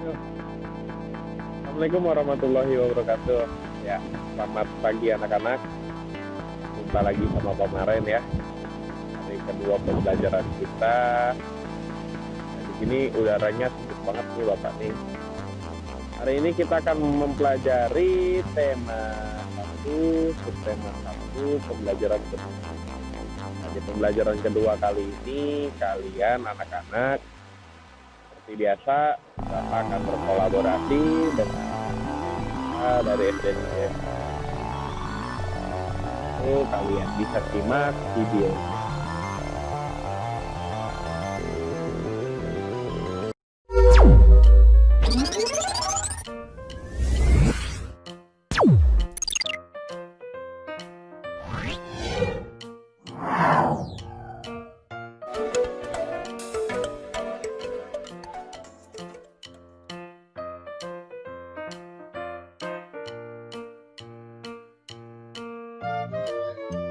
Yuk. Assalamualaikum warahmatullahi wabarakatuh. Ya, selamat pagi anak-anak. Jumpa lagi sama kemarin ya. Hari kedua pembelajaran kita. Nah, di sini udaranya sejuk banget nih Bapak nih. Hari ini kita akan mempelajari tema 1, subtema 1, pembelajaran kedua. Nah, di pembelajaran kedua kali ini kalian anak-anak seperti biasa Bapak akan berkolaborasi dengan dari SDN. Kalian bisa simak video.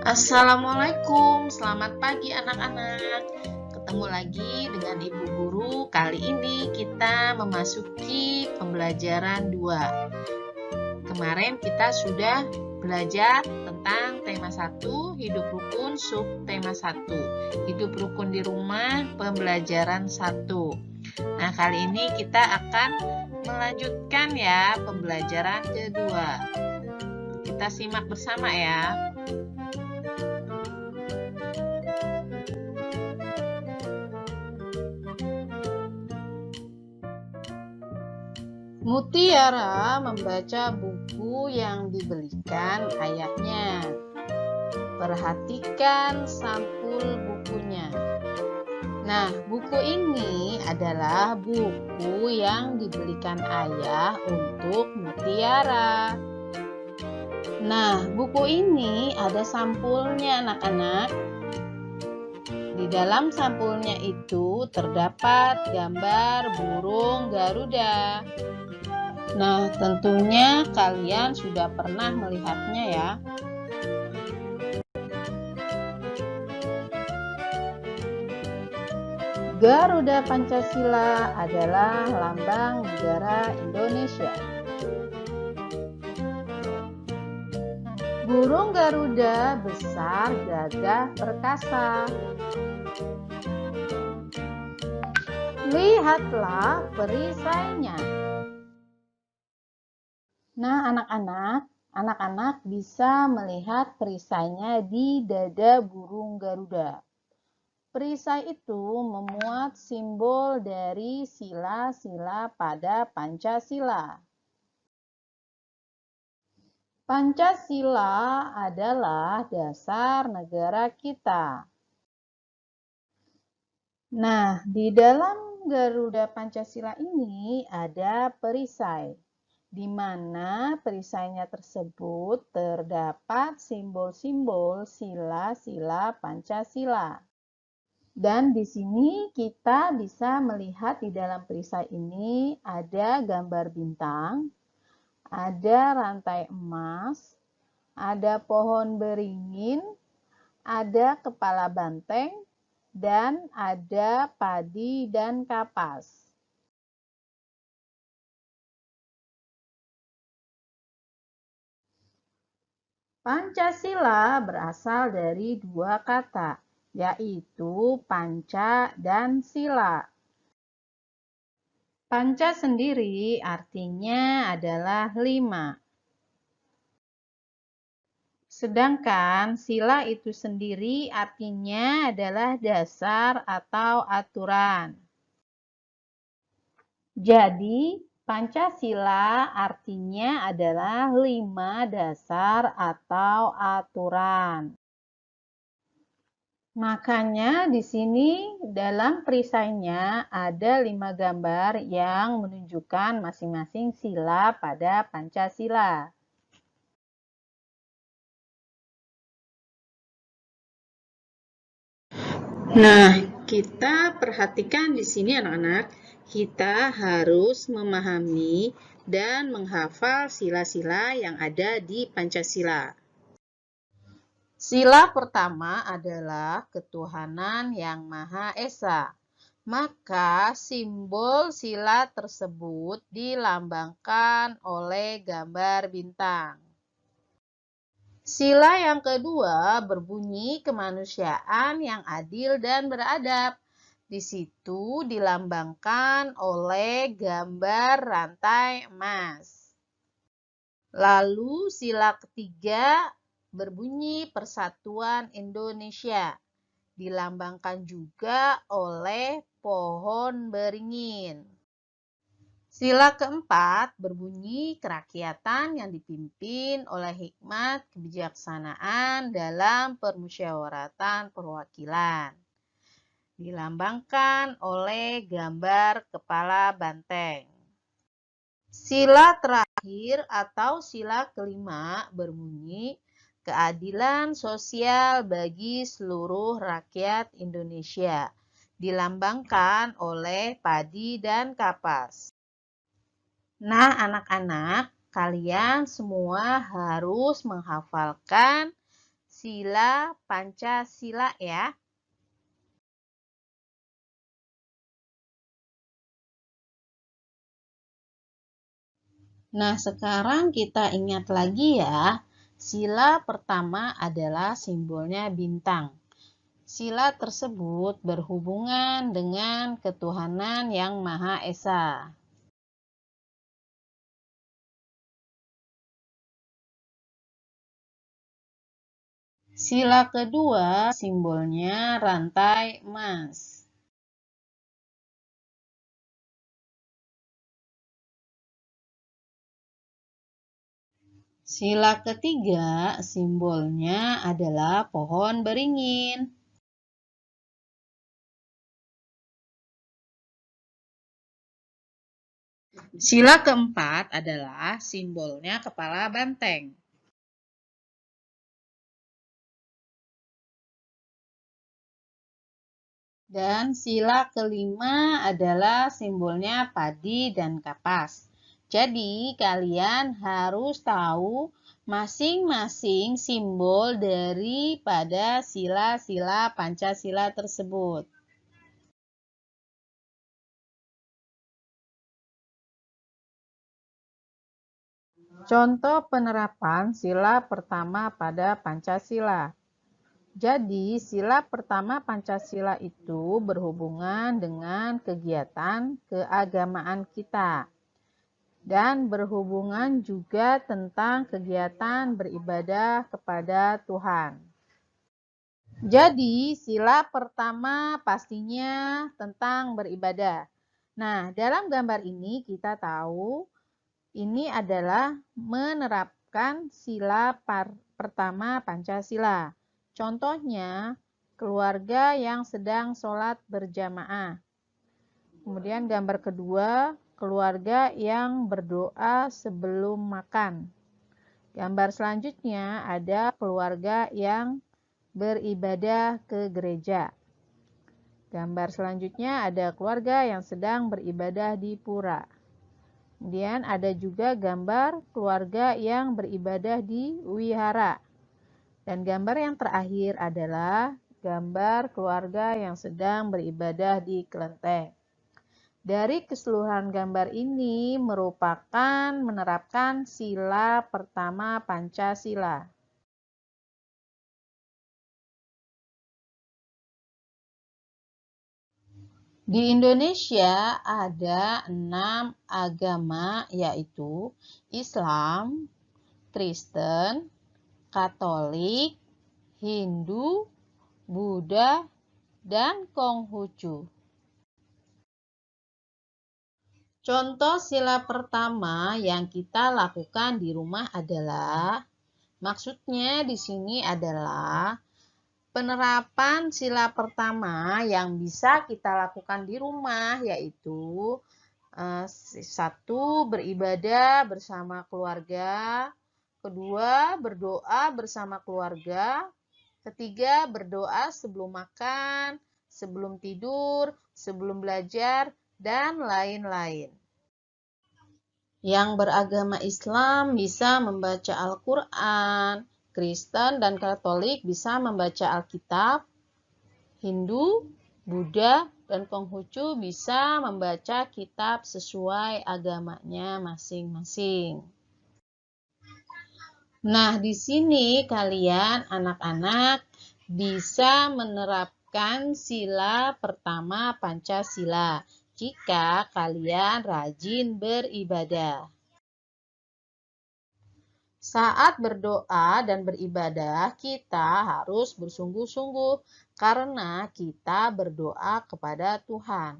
Assalamualaikum, selamat pagi anak-anak. Ketemu lagi dengan Ibu Guru. Kali ini kita memasuki pembelajaran 2. Kemarin kita sudah belajar tentang tema 1, hidup rukun, subtema 1. Hidup rukun di rumah, pembelajaran 1. Nah, kali ini kita akan melanjutkan ya pembelajaran kedua. Kita simak bersama ya. Mutiara membaca buku yang dibelikan ayahnya. Perhatikan sampul bukunya. Nah, buku ini adalah buku yang dibelikan ayah untuk Mutiara. Nah, buku ini ada sampulnya anak-anak. Di dalam sampulnya itu terdapat gambar burung Garuda. Nah, tentunya kalian sudah pernah melihatnya ya. Garuda Pancasila adalah lambang negara Indonesia. Burung Garuda besar, gagah, perkasa. Lihatlah perisainya. Nah, anak-anak bisa melihat perisainya di dada burung Garuda. Perisai itu memuat simbol dari sila-sila pada Pancasila. Pancasila adalah dasar negara kita. Nah, di dalam Garuda Pancasila ini ada perisai, di mana perisainya tersebut terdapat simbol-simbol sila-sila Pancasila. Dan di sini kita bisa melihat di dalam perisai ini ada gambar bintang, ada rantai emas, ada pohon beringin, ada kepala banteng, dan ada padi dan kapas. Pancasila berasal dari dua kata, yaitu panca dan sila. Panca sendiri artinya adalah 5. Sedangkan sila itu sendiri artinya adalah dasar atau aturan. Jadi, Pancasila artinya adalah 5 dasar atau aturan. Makanya di sini dalam perisainya ada 5 gambar yang menunjukkan masing-masing sila pada Pancasila. Nah, kita perhatikan di sini anak-anak, kita harus memahami dan menghafal sila-sila yang ada di Pancasila. Sila pertama adalah ketuhanan yang Maha Esa. Maka simbol sila tersebut dilambangkan oleh gambar bintang. Sila yang kedua berbunyi kemanusiaan yang adil dan beradab. Di situ dilambangkan oleh gambar rantai emas. Lalu sila ketiga berbunyi Persatuan Indonesia. Dilambangkan juga oleh pohon beringin. Sila keempat berbunyi kerakyatan yang dipimpin oleh hikmat kebijaksanaan dalam permusyawaratan perwakilan. Dilambangkan oleh gambar kepala banteng. Sila terakhir atau sila kelima berbunyi keadilan sosial bagi seluruh rakyat Indonesia. Dilambangkan oleh padi dan kapas. Nah, anak-anak, kalian semua harus menghafalkan sila Pancasila ya. Nah, sekarang kita ingat lagi ya. Sila pertama adalah simbolnya bintang. Sila tersebut berhubungan dengan ketuhanan yang Maha Esa. Sila kedua simbolnya rantai emas. Sila ketiga simbolnya adalah pohon beringin. Sila keempat adalah simbolnya kepala banteng. Dan sila kelima adalah simbolnya padi dan kapas. Jadi, kalian harus tahu masing-masing simbol daripada sila-sila Pancasila tersebut. Contoh penerapan sila pertama pada Pancasila. Jadi, sila pertama Pancasila itu berhubungan dengan kegiatan keagamaan kita. Dan berhubungan juga tentang kegiatan beribadah kepada Tuhan. Jadi, sila pertama pastinya tentang beribadah. Nah, dalam gambar ini kita tahu ini adalah menerapkan sila pertama Pancasila. Contohnya, keluarga yang sedang sholat berjamaah. Kemudian gambar kedua, keluarga yang berdoa sebelum makan. Gambar selanjutnya ada keluarga yang beribadah ke gereja. Gambar selanjutnya ada keluarga yang sedang beribadah di pura. Kemudian ada juga gambar keluarga yang beribadah di wihara. Dan gambar yang terakhir adalah gambar keluarga yang sedang beribadah di kelenteng. Dari keseluruhan gambar ini merupakan menerapkan sila pertama Pancasila. Di Indonesia ada 6 agama yaitu Islam, Kristen, Katolik, Hindu, Buddha, dan Konghucu. Contoh sila pertama yang kita lakukan di rumah adalah, maksudnya di sini adalah penerapan sila pertama yang bisa kita lakukan di rumah yaitu satu, beribadah bersama keluarga, kedua, berdoa bersama keluarga, ketiga, berdoa sebelum makan, sebelum tidur, sebelum belajar, dan lain-lain. Yang beragama Islam bisa membaca Al-Quran, Kristen dan Katolik bisa membaca Alkitab, Hindu Buddha dan Konghucu bisa membaca kitab sesuai agamanya masing-masing. Nah, di sini kalian anak-anak bisa menerapkan sila pertama Pancasila jika kalian rajin beribadah. Saat berdoa dan beribadah, kita harus bersungguh-sungguh karena kita berdoa kepada Tuhan.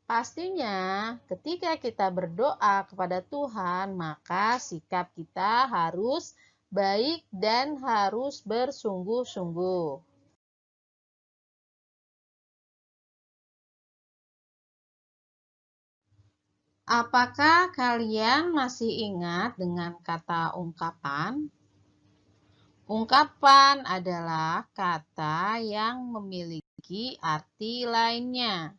Pastinya, ketika kita berdoa kepada Tuhan, maka sikap kita harus baik dan harus bersungguh-sungguh. Apakah kalian masih ingat dengan kata ungkapan? Ungkapan adalah kata yang memiliki arti lainnya.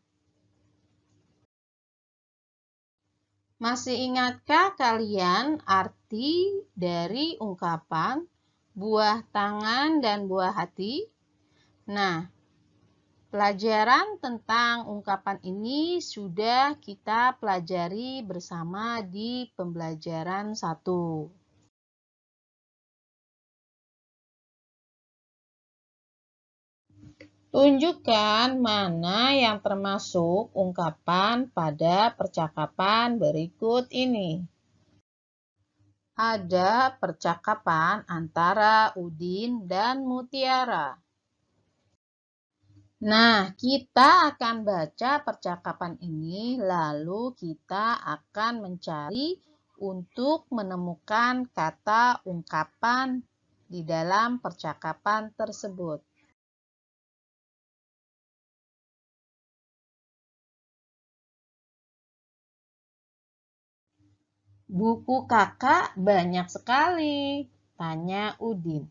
Masih ingatkah kalian arti dari ungkapan buah tangan dan buah hati? Nah, pelajaran tentang ungkapan ini sudah kita pelajari bersama di pembelajaran 1. Tunjukkan mana yang termasuk ungkapan pada percakapan berikut ini. Ada percakapan antara Udin dan Mutiara. Nah, kita akan baca percakapan ini, lalu kita akan mencari untuk menemukan kata ungkapan di dalam percakapan tersebut. Buku kakak banyak sekali, tanya Udin.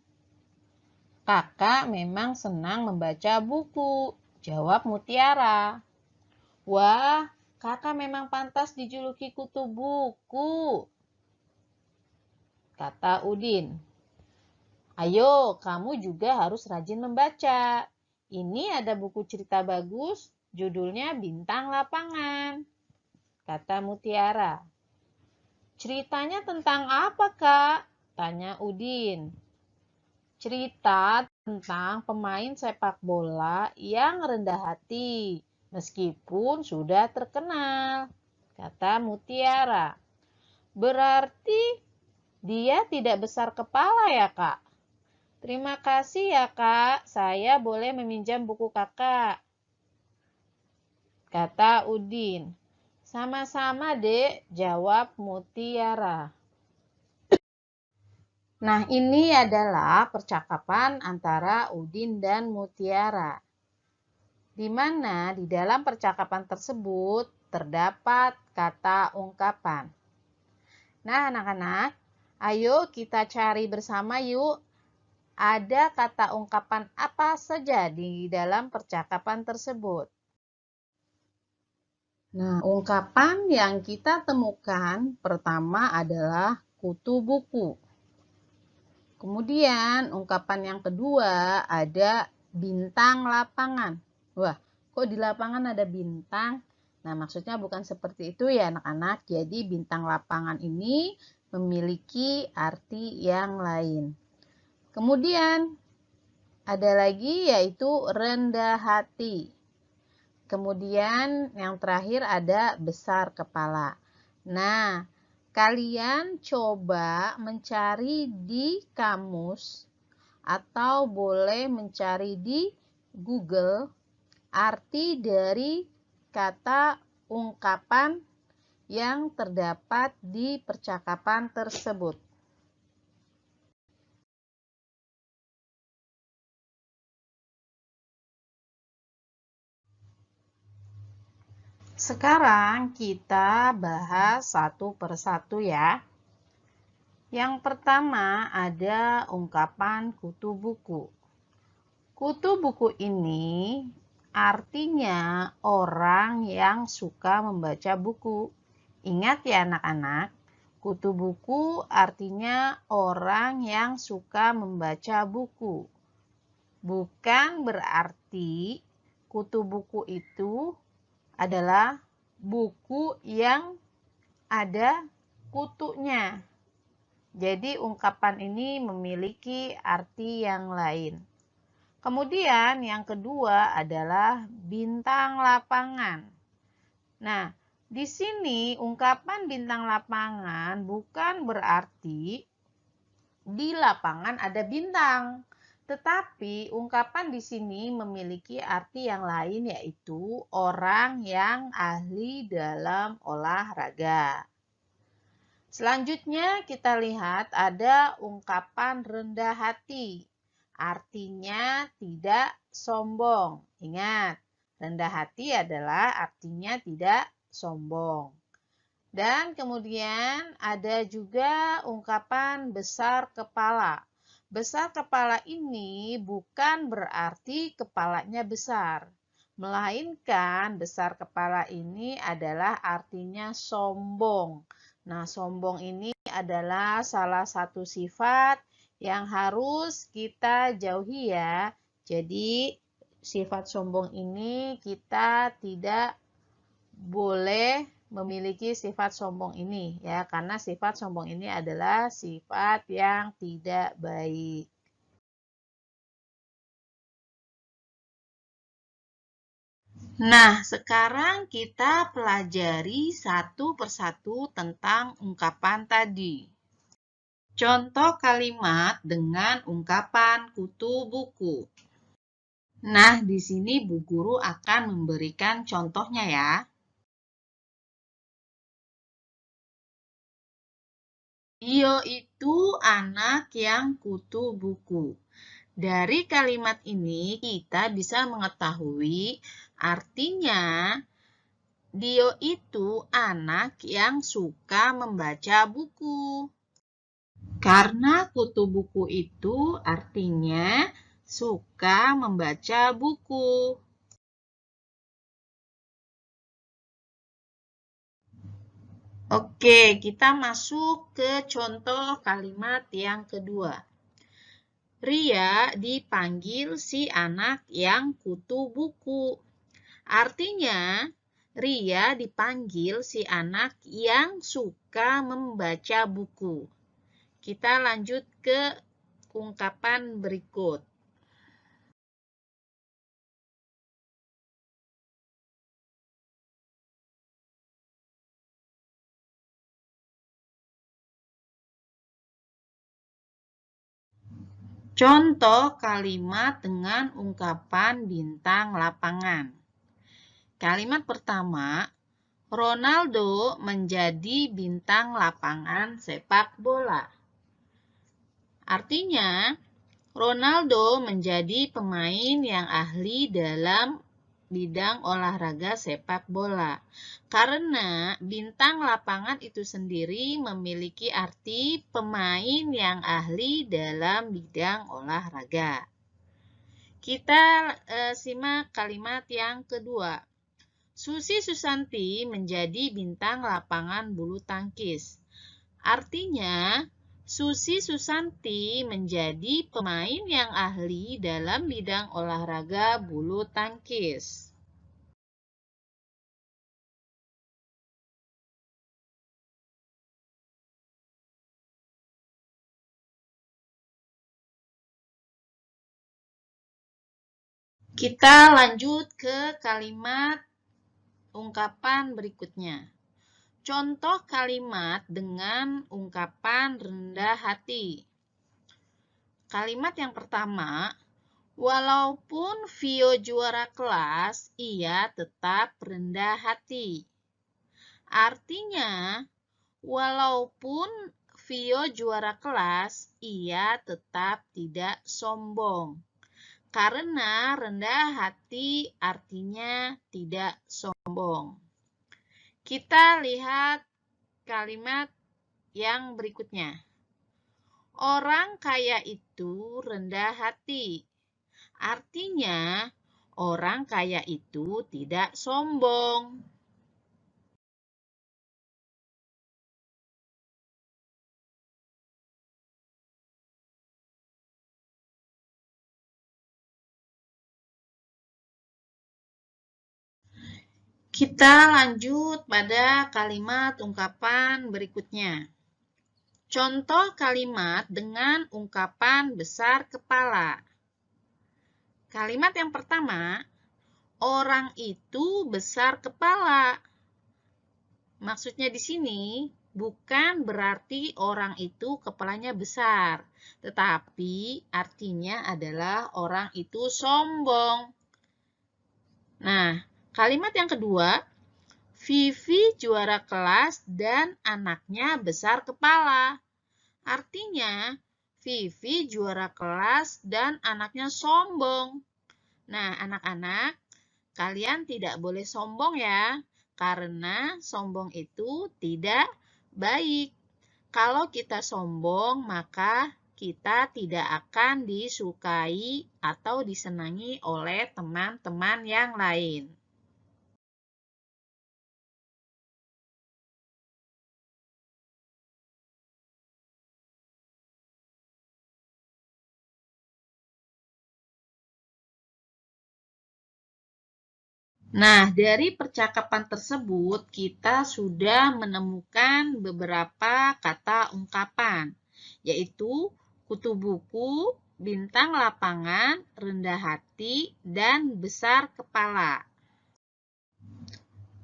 Kakak memang senang membaca buku, jawab Mutiara. Wah, kakak memang pantas dijuluki kutu buku, kata Udin. Ayo, kamu juga harus rajin membaca. Ini ada buku cerita bagus, judulnya Bintang Lapangan, kata Mutiara. Ceritanya tentang apa, Kak? Tanya Udin. Cerita tentang pemain sepak bola yang rendah hati, meskipun sudah terkenal, kata Mutiara. Berarti dia tidak besar kepala ya, Kak? Terima kasih ya, Kak. Saya boleh meminjam buku kakak, kata Udin. Sama-sama, Dek, jawab Mutiara. Nah, ini adalah percakapan antara Udin dan Mutiara, di mana di dalam percakapan tersebut terdapat kata ungkapan. Nah, anak-anak, ayo kita cari bersama yuk. Ada kata ungkapan apa saja di dalam percakapan tersebut? Nah, ungkapan yang kita temukan pertama adalah kutu buku. Kemudian ungkapan yang kedua ada bintang lapangan. Wah, kok di lapangan ada bintang? Nah, maksudnya bukan seperti itu ya anak-anak. Jadi bintang lapangan ini memiliki arti yang lain. Kemudian ada lagi yaitu rendah hati. Kemudian yang terakhir ada besar kepala. Nah, kalian coba mencari di kamus atau boleh mencari di Google arti dari kata ungkapan yang terdapat di percakapan tersebut. Sekarang kita bahas satu persatu ya. Yang pertama ada ungkapan kutu buku. Kutu buku ini artinya orang yang suka membaca buku. Ingat ya anak-anak, kutu buku artinya orang yang suka membaca buku. Bukan berarti kutu buku itu adalah buku yang ada kutunya. Jadi ungkapan ini memiliki arti yang lain. Kemudian yang kedua adalah bintang lapangan. Nah, di sini ungkapan bintang lapangan bukan berarti di lapangan ada bintang. Tetapi ungkapan di sini memiliki arti yang lain, yaitu orang yang ahli dalam olahraga. Selanjutnya kita lihat ada ungkapan rendah hati. Artinya tidak sombong. Ingat, rendah hati adalah artinya tidak sombong. Dan kemudian ada juga ungkapan besar kepala. Besar kepala ini bukan berarti kepalanya besar, melainkan besar kepala ini adalah artinya sombong. Nah, sombong ini adalah salah satu sifat yang harus kita jauhi ya. Jadi, sifat sombong ini kita tidak boleh memiliki sifat sombong ini ya, karena sifat sombong ini adalah sifat yang tidak baik. Nah, sekarang kita pelajari satu persatu tentang ungkapan tadi. Contoh kalimat dengan ungkapan kutu buku. Nah, di sini Bu Guru akan memberikan contohnya ya. Dio itu anak yang kutu buku. Dari kalimat ini kita bisa mengetahui artinya Dio itu anak yang suka membaca buku. Karena kutu buku itu artinya suka membaca buku. Oke, kita masuk ke contoh kalimat yang kedua. Ria dipanggil si anak yang kutu buku. Artinya, Ria dipanggil si anak yang suka membaca buku. Kita lanjut ke ungkapan berikut. Contoh kalimat dengan ungkapan bintang lapangan. Kalimat pertama, Ronaldo menjadi bintang lapangan sepak bola. Artinya, Ronaldo menjadi pemain yang ahli dalam bidang olahraga sepak bola. Karena bintang lapangan itu sendiri memiliki arti pemain yang ahli dalam bidang olahraga. Kita simak kalimat yang kedua. Susi Susanti menjadi bintang lapangan bulu tangkis. Artinya, Susi Susanti menjadi pemain yang ahli dalam bidang olahraga bulu tangkis. Kita lanjut ke kalimat ungkapan berikutnya. Contoh kalimat dengan ungkapan rendah hati. Kalimat yang pertama, walaupun Vio juara kelas, ia tetap rendah hati. Artinya, walaupun Vio juara kelas, ia tetap tidak sombong. Karena rendah hati artinya tidak sombong. Kita lihat kalimat yang berikutnya. Orang kaya itu rendah hati. Artinya, orang kaya itu tidak sombong. Kita lanjut pada kalimat ungkapan berikutnya. Contoh kalimat dengan ungkapan besar kepala. Kalimat yang pertama, orang itu besar kepala. Maksudnya di sini bukan berarti orang itu kepalanya besar, tetapi artinya adalah orang itu sombong. Nah, kalimat yang kedua, Vivi juara kelas dan anaknya besar kepala. Artinya, Vivi juara kelas dan anaknya sombong. Nah, anak-anak, kalian tidak boleh sombong ya, karena sombong itu tidak baik. Kalau kita sombong, maka kita tidak akan disukai atau disenangi oleh teman-teman yang lain. Nah, dari percakapan tersebut kita sudah menemukan beberapa kata ungkapan, yaitu kutu buku, bintang lapangan, rendah hati, dan besar kepala.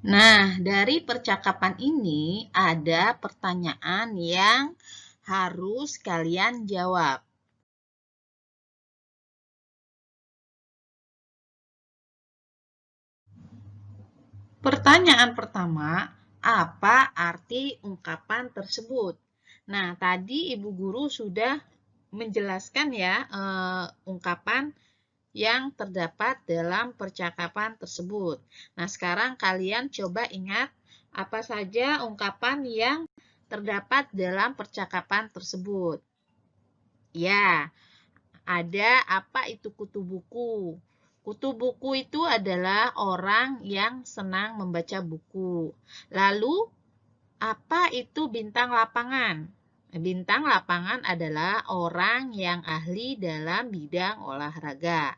Nah, dari percakapan ini ada pertanyaan yang harus kalian jawab. Pertanyaan pertama, apa arti ungkapan tersebut? Nah, tadi Ibu Guru sudah menjelaskan ya ungkapan yang terdapat dalam percakapan tersebut. Nah, sekarang kalian coba ingat apa saja ungkapan yang terdapat dalam percakapan tersebut. Ya, ada apa itu kutu buku? Kutu buku itu adalah orang yang senang membaca buku. Lalu, apa itu bintang lapangan? Bintang lapangan adalah orang yang ahli dalam bidang olahraga.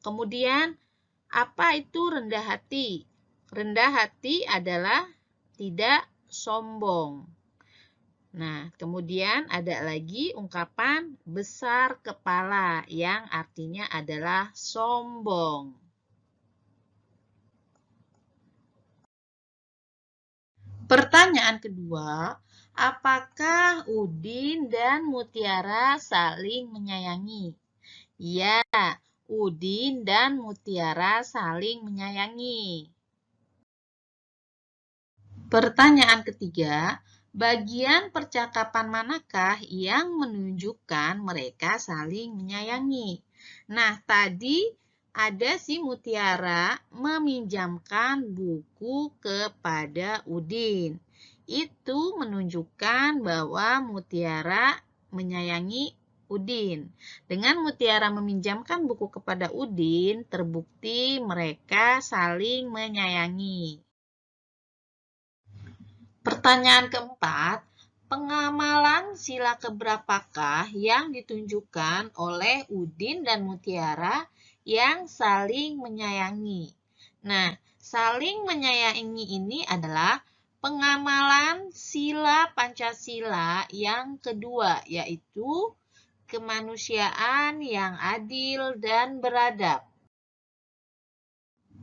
Kemudian, apa itu rendah hati? Rendah hati adalah tidak sombong. Nah, kemudian ada lagi ungkapan besar kepala yang artinya adalah sombong. Pertanyaan kedua, apakah Udin dan Mutiara saling menyayangi? Ya, Udin dan Mutiara saling menyayangi. Pertanyaan ketiga, bagian percakapan manakah yang menunjukkan mereka saling menyayangi? Nah, tadi ada si Mutiara meminjamkan buku kepada Udin. Itu menunjukkan bahwa Mutiara menyayangi Udin. Dengan Mutiara meminjamkan buku kepada Udin, terbukti mereka saling menyayangi. Pertanyaan keempat, pengamalan sila keberapakah yang ditunjukkan oleh Udin dan Mutiara yang saling menyayangi? Nah, saling menyayangi ini adalah pengamalan sila Pancasila yang kedua, yaitu kemanusiaan yang adil dan beradab.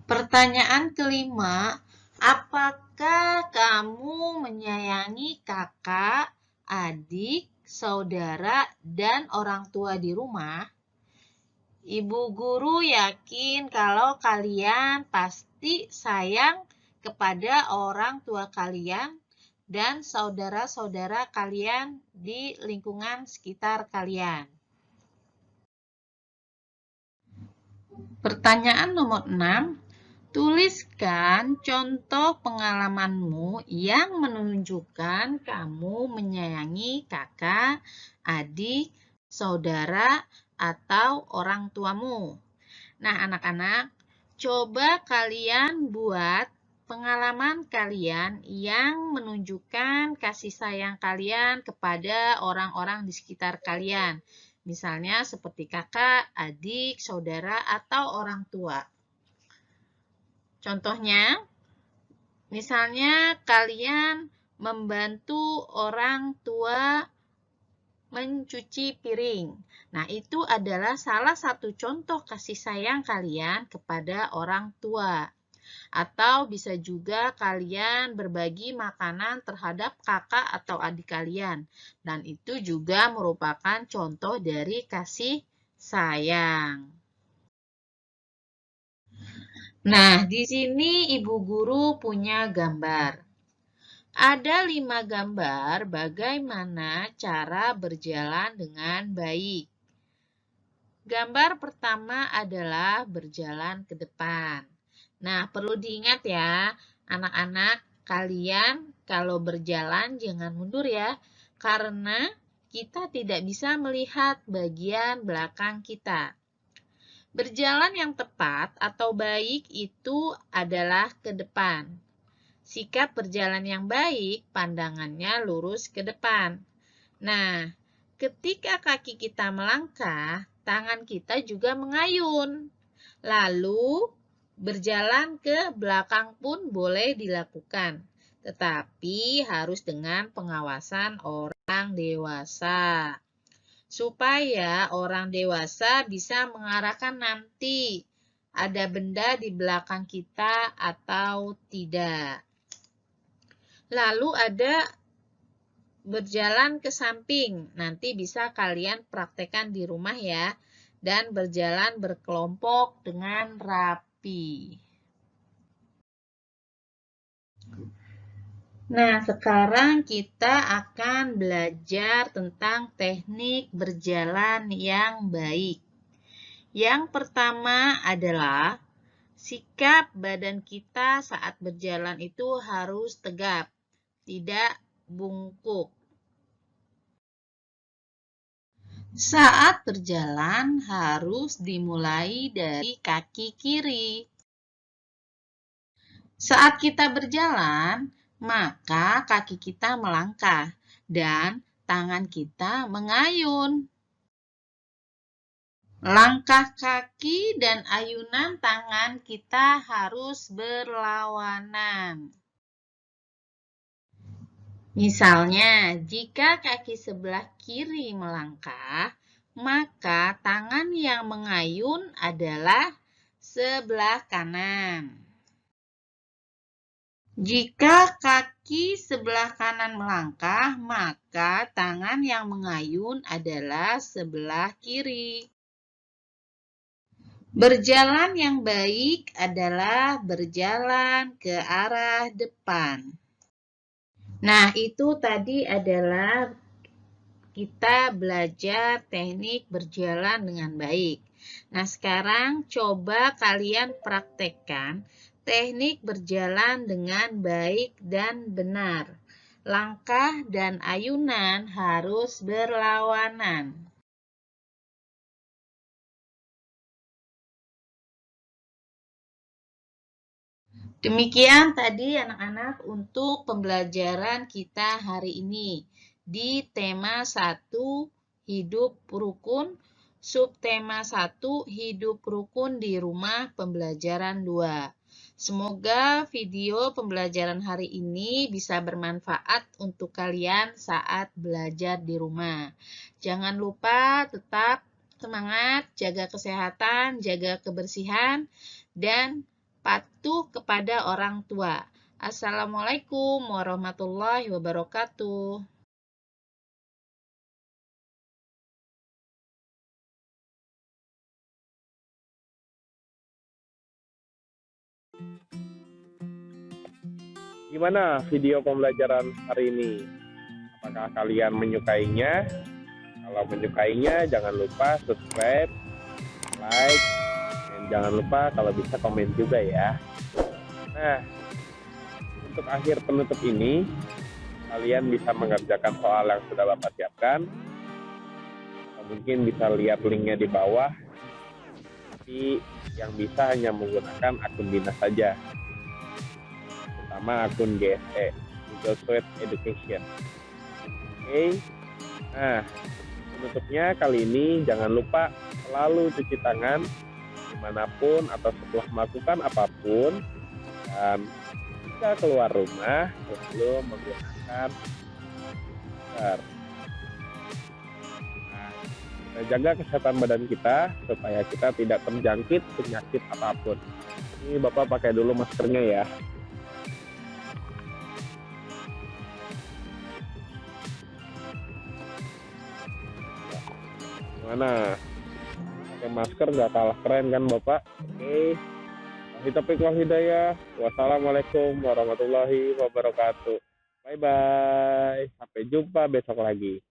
Pertanyaan kelima, apakah kamu menyayangi kakak, adik, saudara, dan orang tua di rumah? Ibu guru yakin kalau kalian pasti sayang kepada orang tua kalian dan saudara-saudara kalian di lingkungan sekitar kalian. Pertanyaan nomor 6. Tuliskan contoh pengalamanmu yang menunjukkan kamu menyayangi kakak, adik, saudara, atau orang tuamu. Nah, anak-anak, coba kalian buat pengalaman kalian yang menunjukkan kasih sayang kalian kepada orang-orang di sekitar kalian. Misalnya seperti kakak, adik, saudara, atau orang tua. Contohnya, Misalnya kalian membantu orang tua mencuci piring. Nah, itu adalah salah satu contoh kasih sayang kalian kepada orang tua. Atau bisa juga kalian berbagi makanan terhadap kakak atau adik kalian. Dan itu juga merupakan contoh dari kasih sayang. Nah, di sini ibu guru punya gambar. Ada 5 gambar bagaimana cara berjalan dengan baik. Gambar pertama adalah berjalan ke depan. Nah, perlu diingat ya, anak-anak, kalian kalau berjalan jangan mundur ya, karena kita tidak bisa melihat bagian belakang kita. Berjalan yang tepat atau baik itu adalah ke depan. Sikap berjalan yang baik, pandangannya lurus ke depan. Nah, ketika kaki kita melangkah, tangan kita juga mengayun. Lalu, berjalan ke belakang pun boleh dilakukan, tetapi harus dengan pengawasan orang dewasa. Supaya orang dewasa bisa mengarahkan nanti ada benda di belakang kita atau tidak. Lalu ada berjalan ke samping. Nanti bisa kalian praktekkan di rumah ya. Dan berjalan berkelompok dengan rapi. Nah, sekarang kita akan belajar tentang teknik berjalan yang baik. Yang pertama adalah sikap badan kita saat berjalan itu harus tegap, tidak bungkuk. Saat berjalan harus dimulai dari kaki kiri. Saat kita berjalan, maka kaki kita melangkah dan tangan kita mengayun. Langkah kaki dan ayunan tangan kita harus berlawanan. Misalnya, jika kaki sebelah kiri melangkah, maka tangan yang mengayun adalah sebelah kanan. Jika kaki sebelah kanan melangkah, maka tangan yang mengayun adalah sebelah kiri. Berjalan yang baik adalah berjalan ke arah depan. Nah, itu tadi adalah kita belajar teknik berjalan dengan baik. Nah, sekarang coba kalian praktekkan teknik berjalan dengan baik dan benar. Langkah dan ayunan harus berlawanan. Demikian tadi anak-anak untuk pembelajaran kita hari ini di tema 1 hidup rukun, subtema 1 hidup rukun di rumah pembelajaran 2. Semoga video pembelajaran hari ini bisa bermanfaat untuk kalian saat belajar di rumah. Jangan lupa tetap semangat, jaga kesehatan, jaga kebersihan, dan patuh kepada orang tua. Assalamualaikum warahmatullahi wabarakatuh. Gimana video pembelajaran hari ini? Apakah kalian menyukainya? Kalau menyukainya, jangan lupa subscribe, like, dan jangan lupa kalau bisa komen juga ya. Nah, untuk akhir penutup ini, kalian bisa mengerjakan soal yang sudah Bapak siapkan. Atau mungkin bisa lihat linknya di bawah. Tapi yang bisa hanya menggunakan akun dinas saja. Terutama akun GSE, Google Suite Education. Oke. Nah, penutupnya kali ini jangan lupa selalu cuci tangan dimanapun atau setelah melakukan apapun, dan jika keluar rumah selalu menggunakan masker. Nah, kita jaga kesehatan badan kita supaya kita tidak terjangkit penyakit apapun. Ini Bapak pakai dulu maskernya ya. Gimana? Pakai masker nggak kalah keren kan Bapak? Oke. Wabillahi taufiq wal hidayah. Wassalamualaikum warahmatullahi wabarakatuh. Bye bye. Sampai jumpa besok lagi.